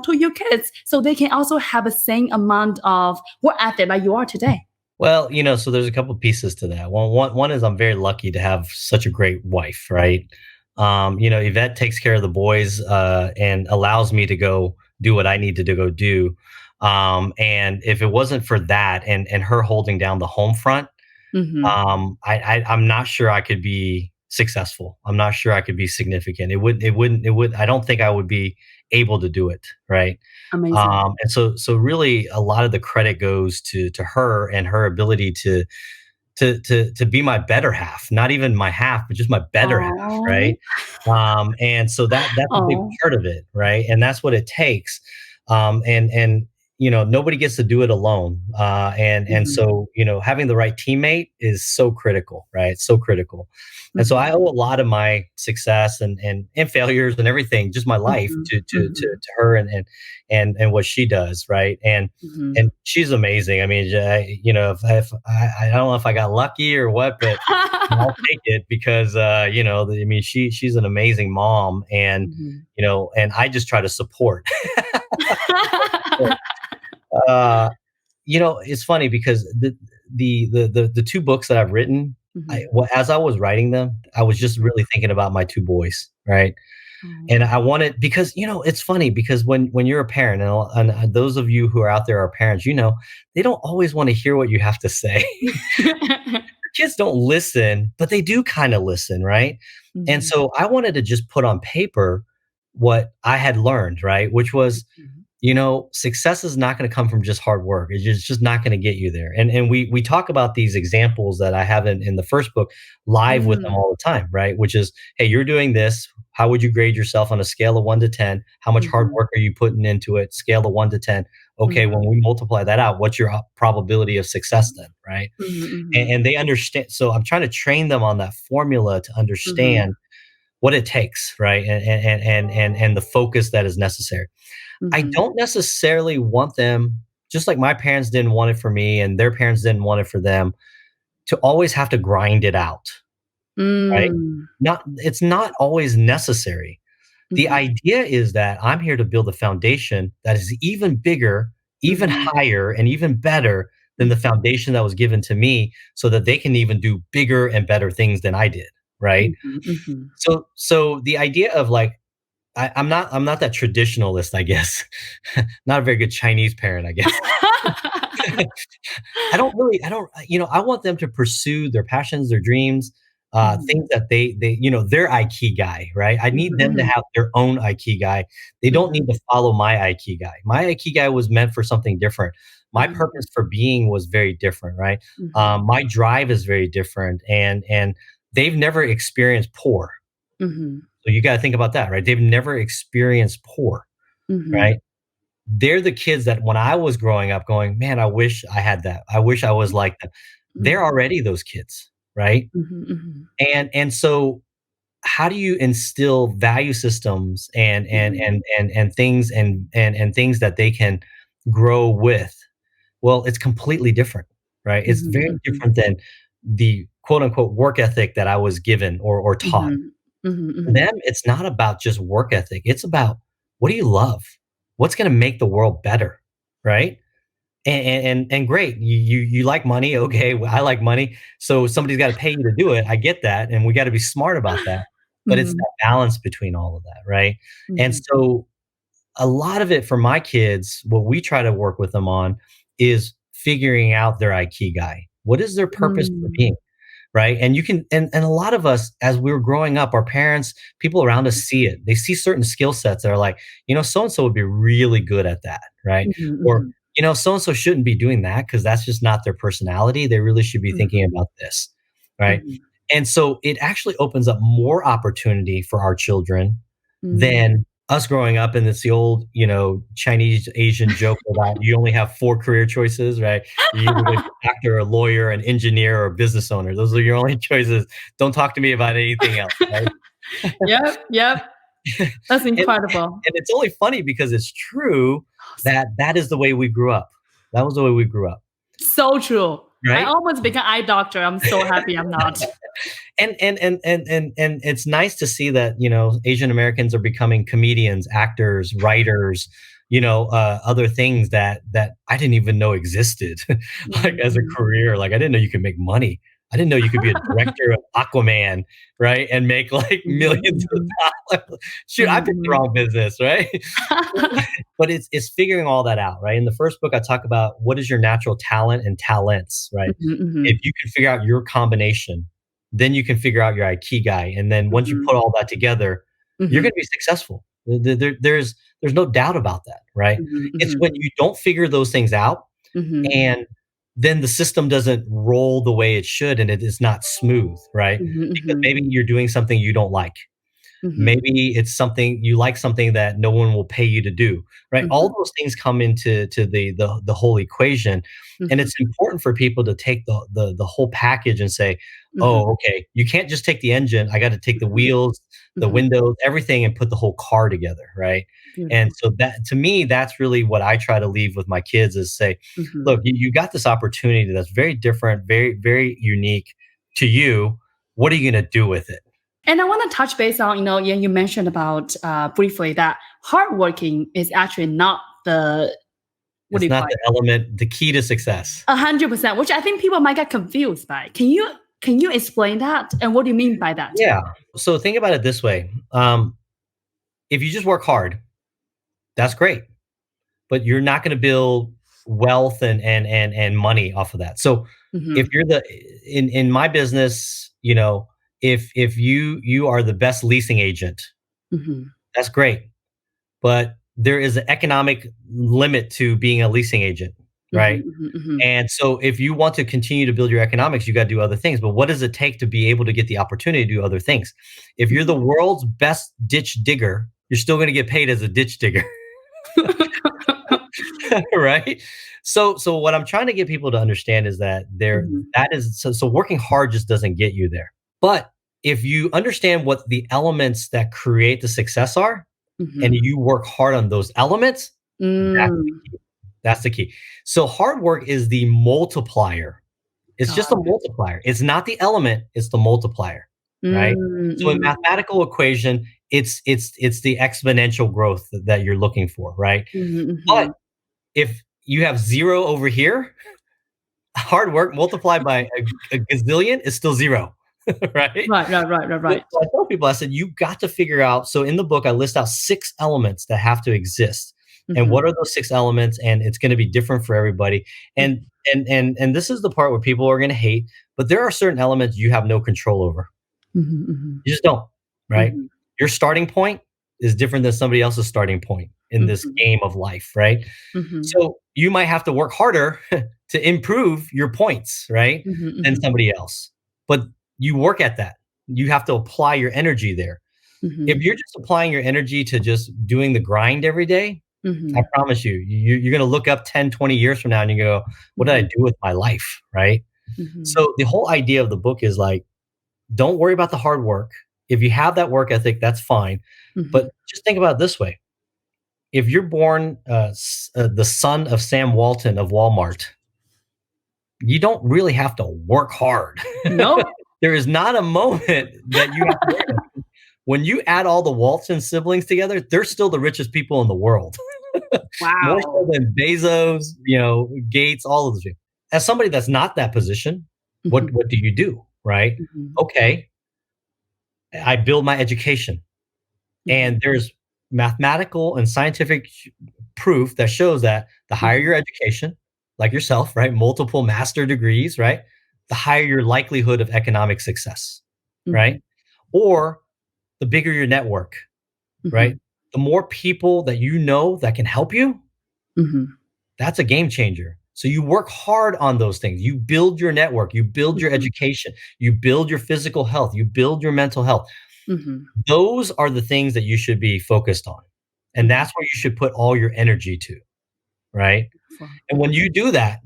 to your kids, so they can also have the same amount of work ethic like you are today. Well, so there's a couple pieces to that. One is I'm very lucky to have such a great wife, right? Yvette takes care of the boys and allows me to go do what I need to go do. And if it wasn't for that and her holding down the home front, Mm-hmm. I'm not sure I could be successful. I'm not sure I could be significant. I don't think I would be able to do it. Right. Amazing. And so really a lot of the credit goes to her and her ability to be my better half, not even my half, but just my better half. Oh, Right. And so that's a big oh. part of it. Right. And that's what it takes. And nobody gets to do it alone. And Mm-hmm. so, having the right teammate is so critical, right? So critical. And so I Mm-hmm. owe a lot of my success and failures and everything, just my life Mm-hmm. to her and what she does, right? And Mm-hmm. and she's amazing. I mean, if I don't know if I got lucky or what, but I'll take it because I mean, she's an amazing mom, and Mm-hmm. and I just try to support. uh, it's funny because the two books that I've written, Mm-hmm. as I was writing them, I was just really thinking about my two boys, right? Oh. And I wanted because it's funny because when you're a parent, and those of you who are out there are parents, they don't always want to hear what you have to say. Kids don't listen, but they do kind of listen, right? And Mm-hmm. so I wanted to just put on paper what I had learned, right? Which was success is not going to come from just hard work. It's just not going to get you there. And we talk about these examples that I have in the first book live with them Mm, all the time, right? Which is, hey, you're doing this. How would you grade yourself on a scale of 1 to 10? How much hard mhm, work are you putting into it? Scale of 1 to 10. Okay, mhm, when we multiply that out, what's your probability of success then, right? mhm, And, mhm, and they understand. So I'm trying to train them on that formula to mhm, understand what it takes, right? And the focus that is necessary. I mhm, don't necessarily want them, just like my parents didn't want it for me and their parents didn't want it for them, to always have to grind it out, right? mm, It's not always necessary. The mhm, idea is that I'm here to build a foundation that is even bigger, even mhm, higher, and even better than the mhm, foundation that was given to me so that they can even do bigger and better things than I did, right? mhm, mhm. So the idea of like I'm not that traditionalist, I guess. Not a very good Chinese parent, I guess. I don't, I want them to pursue their passions, their dreams, Mhm, things that their ikigai, right? I mhm, need them to mhm, have their own ikigai. They don't need mhm, to follow my ikigai. My ikigai was meant for something different. My mhm, purpose for being was very different, right? mhm, My drive is very different, and they've never experienced poor. mhm, So you got to think about that, right? They've never experienced poor, mhm, right? They're the kids that when I was growing up going, "Man, I wish I had that. I wish I was like them." They're mhm, already those kids, right? mhm, mhm, And so how do you instill value systems mhm, and things and things that they can grow with? Well, it's completely different, right? It's mhm, very mhm, different than the quote unquote work ethic that I was given or taught. mhm, mhm, For mhm, them, it's not about just work ethic. It's about what do you love? What's gonna make the world better, right? And great, you like money, okay, well, I like money, so somebody's gotta pay you to do it, I get that, and we gotta be smart about that, but it's mhm, that balance between all of that, right? And mhm, so, a lot of it for my kids, what we try to work with them on is figuring out their ikigai. What is their purpose for mm, being? Right? And you can and a lot of us as we were growing up, our parents, people around us see it. They see certain skill sets that are like, so and so would be really good at that, right? mhm, Or, mhm, so and so shouldn't be doing that because that's just not their personality. They really should be thinking mhm, about this, right? mhm, And so it actually opens up more opportunity for our children mm. than us growing up, and it's the old, Chinese Asian joke about you only have 4 career choices, right? You're either gonna be a doctor, a lawyer, an engineer, or a business owner. Those are your only choices. Don't talk to me about anything else, right? Yep, yep. That's And incredible. and it's only funny because it's true that that is the way we grew up. That was the way we grew up, So true. I right? almost became eye doctor. I'm so happy I'm not. And it's nice to see that Asian Americans are becoming comedians, actors, writers, other things that I didn't even know existed, like as a Mhm, career. Like I didn't know you could make money. I didn't know you could be a director of Aquaman, right, and make like mhm, millions of mhm, dollars. Shoot, I picked the mhm. wrong business, right? But it's figuring all that out, right? In the first book, I talk about what is your natural talent and talents, right? Mhm, If mhm, you can figure out your combination, then you can figure out your ikigai, and then once you mhm, put all that together, you're mhm, gonna be successful. There's no doubt about that, right? mhm, It's mhm, when you don't figure those things out, mhm, and then the system doesn't roll the way it should, and it is not smooth, right? mhm, Because mhm, maybe you're doing something you don't like. mhm, Maybe it's something you like something that no one will pay you to do, right? All mhm, those things come into the whole equation, and mhm, it's important for people to take the whole package and say, mhm, "Oh, okay, you can't just take the engine. I got to take the wheels, the mhm. windows, everything, and put the whole car together," right? And Beautiful. so that to me, that's really what I try to leave with my kids is say, Mhm. "Look, you got this opportunity that's very different, very very unique to you. What are you going to do with it?" And I want to touch base on, you mentioned about briefly that hardworking is actually not the, what do It's you not call it? the element the key to success. 100%, which I think people might get confused by. Can you explain that? And what do you mean by that? Yeah. So think about it this way. If you just work hard, that's great, but you're not gonna build wealth and money off of that. So if Mhm, you're in my business, if you are the best leasing agent, mhm, that's great. But there is an economic limit to being a leasing agent, right? And so if you want to continue to build your economics, you got to do other things. But what does it take to be able to get the opportunity to do other things? If you're the world's best ditch digger, you're still going to get paid as a ditch digger. Right? So what I'm trying to get people to understand is that so working hard just doesn't get you there. But if you understand what the elements that create the success are, and you work hard on those elements, that's the key. That's the key. So hard work is the multiplier. It's just a multiplier. It's not the element, it's the multiplier, right? So in mathematical equation, it's the exponential growth that you're looking for, right? But if you have 0 over here, hard work multiplied by a gazillion is still 0. Right? Right. So I tell people, I said, you've got to figure out. So in the book, I list out 6 elements that have to exist. And what are those 6 elements? And it's going to be different for everybody. And this is the part where people are going to hate, but there are certain elements you have no control over. You just don't, right? Your starting point is different than somebody else's starting point in this game of life, right? So you might have to work harder to improve your points, right? Than somebody else. But you work at that. You have to apply your energy there. If you're just applying your energy to just doing the grind every day, I promise you're going to look up 10, 20 years from now and you go, what did I do with my life, right? So the whole idea of the book is like, don't worry about the hard work. If you have that work ethic, that's fine. But just think about it this way. If you're born the son of Sam Walton of Walmart, you don't really have to work hard. No. There is not a moment that you have to work. When you add all the Walton siblings together, they're still the richest people in the world. Wow. More so than Bezos, Gates, all of those people. As somebody that's not that position, what do you do, right? Okay, I build my education. And there's mathematical and scientific proof that shows that the higher your education, like yourself, right? Multiple master degrees, right? The higher your likelihood of economic success, right? Or the bigger your network, right? The more people that you know that can help you, that's a game changer. So you work hard on those things. You build your network, you build your education, you build your physical health, you build your mental health. Those are the things that you should be focused on. And that's where you should put all your energy to, right? And when you do that,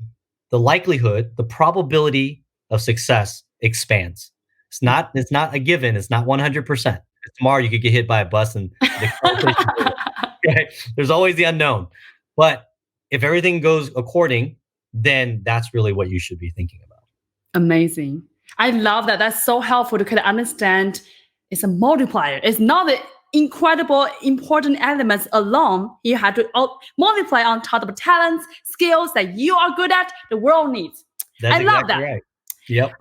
the likelihood, the probability of success expands. It's not a given. It's not 100%. Tomorrow you could get hit by a bus and right? There's always the unknown. But if everything goes according, then that's really what you should be thinking about. Amazing. I love that. That's so helpful to kind of understand it's a multiplier. It's not the incredible, important elements alone. You have to multiply on top of talents, skills that you are good at, the world needs. That's love exactly that. Right. Yep.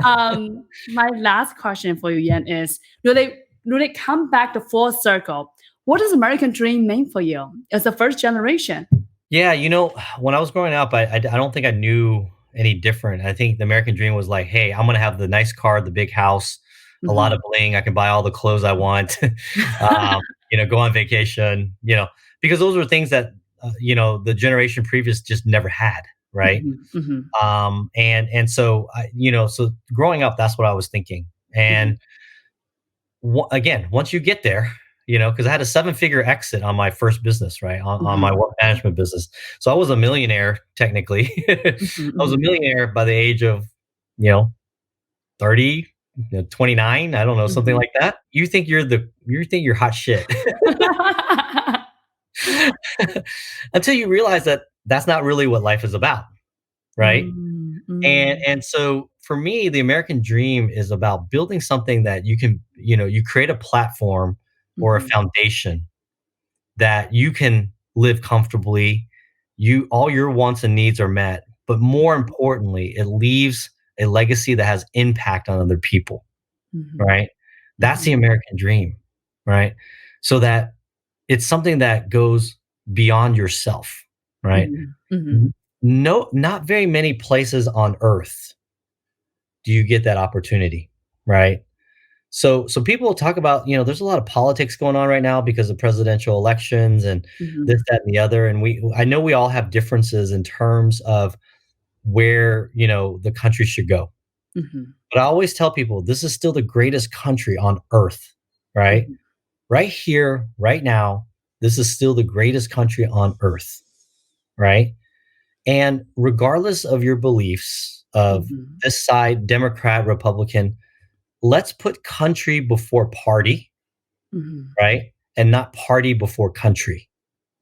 My last question for you, Yuen, is do they come back to full circle? What does American dream mean for you as a first generation? Yeah, when I was growing up, I don't think I knew any different. I think the American dream was like, hey, I'm going to have the nice car, the big house, a lot of bling. I can buy all the clothes I want, go on vacation, because those were things that, the generation previous just never had. Right. And so, so growing up, that's what I was thinking. And again, once you get there, because I had a 7-figure exit on my first business, right? On my work management business. So I was a millionaire, technically. I was a millionaire by the age of, 30, 29. I don't know, something like that. You think you're hot shit. Until you realize that that's not really what life is about. Right. And so for me, the American dream is about building something that you can, you create a platform or a foundation that you can live comfortably. All your wants and needs are met, but more importantly, it leaves a legacy that has impact on other people. Right. That's the American dream. Right. So that it's something that goes beyond yourself. Right. No, not very many places on earth do you get that opportunity, right? So people talk about, there's a lot of politics going on right now because of presidential elections and Mhm. this, that, and the other. And I know we all have differences in terms of where, the country should go. Mhm. But I always tell people this is still the greatest country on earth, right? Mhm. Right here, right now, this is still the greatest country on earth, right? And regardless of your beliefs of Mhm. this side, Democrat, Republican, let's put country before party, Mhm. right? And not party before country,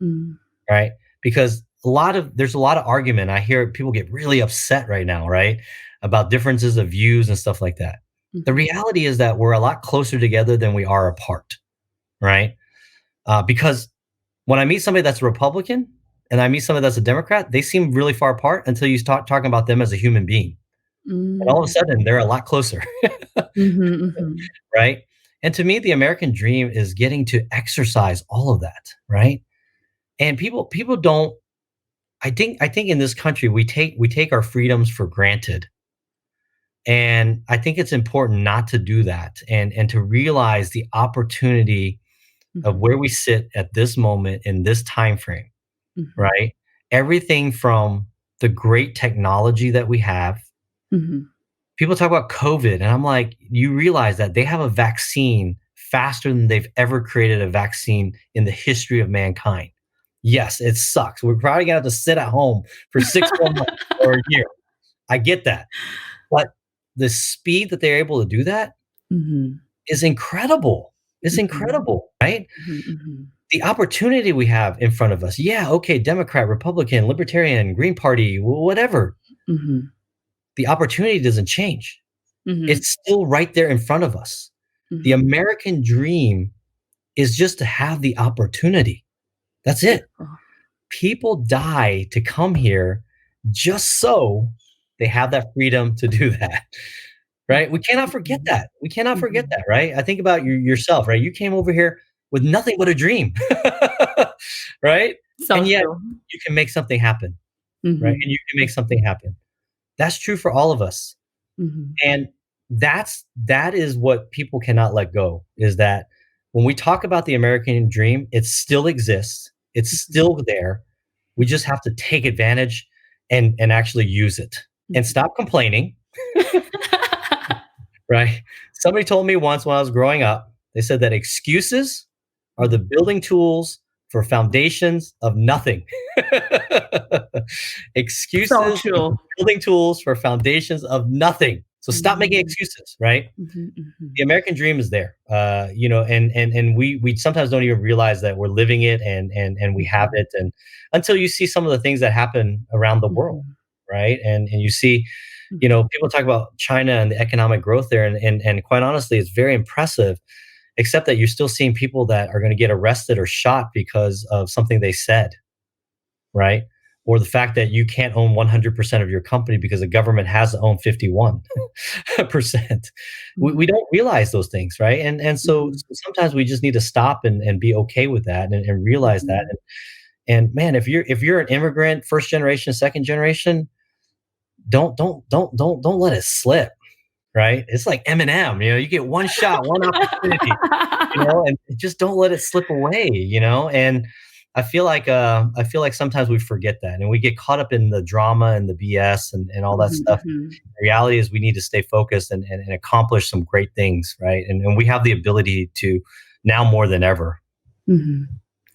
Mhm. right? Because there's a lot of argument. I hear people get really upset right now, right? About differences of views and stuff like that. The Mhm. reality is that we're a lot closer together than we are apart, right? Because when I meet somebody that's a Republican and I meet somebody that's a Democrat, they seem really far apart until you start talking about them as a human being. And all of a Mhm. sudden, they're a lot closer, Mhm. Mhm. right? And to me, the American dream is getting to exercise all of that, right? And people don't. I think in this country we take our freedoms for granted, and I think it's important not to do that, and to realize the opportunity of Mhm. where we sit at this moment in this time frame, Mhm. right? Everything from the great technology that we have. Mhm. People talk about COVID, and I'm like, you realize that they have a vaccine faster than they've ever created a vaccine in the history of mankind. Yes, it sucks. We're probably gonna have to sit at home for 6 more months or a year. I get that. But the speed that they're able to do that Mhm. is incredible. It's Mhm. incredible, right? Mhm. Mhm. The opportunity we have in front of us. Yeah, okay, Democrat, Republican, Libertarian, Green Party, whatever. Mhm. The opportunity doesn't change. Mhm. It's still right there in front of us. The Mhm. American dream is just to have the opportunity. That's it. Beautiful. People die to come here just so they have that freedom to do that, right? We cannot forget Mhm. that. We cannot forget Mhm. that, right? I think about yourself, right? You came over here with nothing but a dream, right? So And yet true. you can make something happen, right? And Mhm. you can make something happen. That's true for all of us. Mhm. And that is what people cannot let go, is that when we talk about the American dream, it still exists. It's Mhm. still there. We just have to take advantage and actually use it and Mhm. stop complaining, right? Somebody told me once when I was growing up, they said that excuses are the Mhm. building tools for foundations of nothing. So Excuses are the true. building tools for foundations of nothing. So stop making Mhm. excuses, right? Mhm. Mhm. The American dream is there, and we sometimes don't even realize that we're living it, and we have Mhm. it, and until you see some of the things that happen around the world, Mhm. right? And you see, Mhm. people talk about China and the economic growth there, and quite honestly, it's very impressive. Except that you're still seeing people that are going to get arrested or shot because of something they said, right? Or the fact that you can't own 100% of your company because the government has to own 51%. We Mhm. don't realize those things, right? And so sometimes we just need to stop and be okay with that, and realize that. Mhm. And man, if you're an immigrant, first generation, second generation, don't let it slip, right? It's like Eminem, you get one shot, one opportunity, and just don't let it slip away, and I feel like sometimes we forget that, and we get caught up in the drama and the BS and all that Mhm. stuff. Mhm. The reality is we need to stay focused and accomplish some great things, right? And we have the ability to now more than ever. Mhm.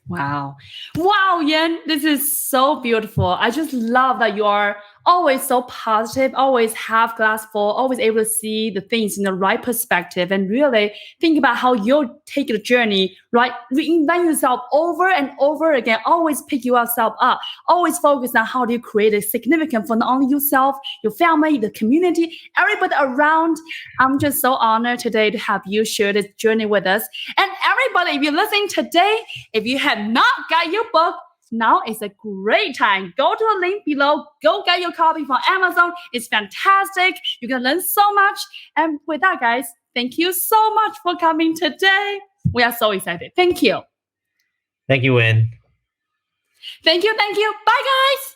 Wow. Wow, Yan, this is so beautiful. I just love that you are always so positive, always half glass full, always able to see the things in the right perspective and really think about how you'll take the journey, right? Reinvent yourself over and over again, always pick yourself up, always focus on how do you create a significant for not only yourself, your family, the community, everybody around. I'm just so honored today to have you share this journey with us. And everybody, if you're listening today, if you have not got your book, now is a great time. Go to the link below. Go get your copy from Amazon. It's fantastic. You can learn so much. And with that, guys, thank you so much for coming today. We are so excited. Thank you. Thank you, Win. Thank you. Thank you. Bye, guys.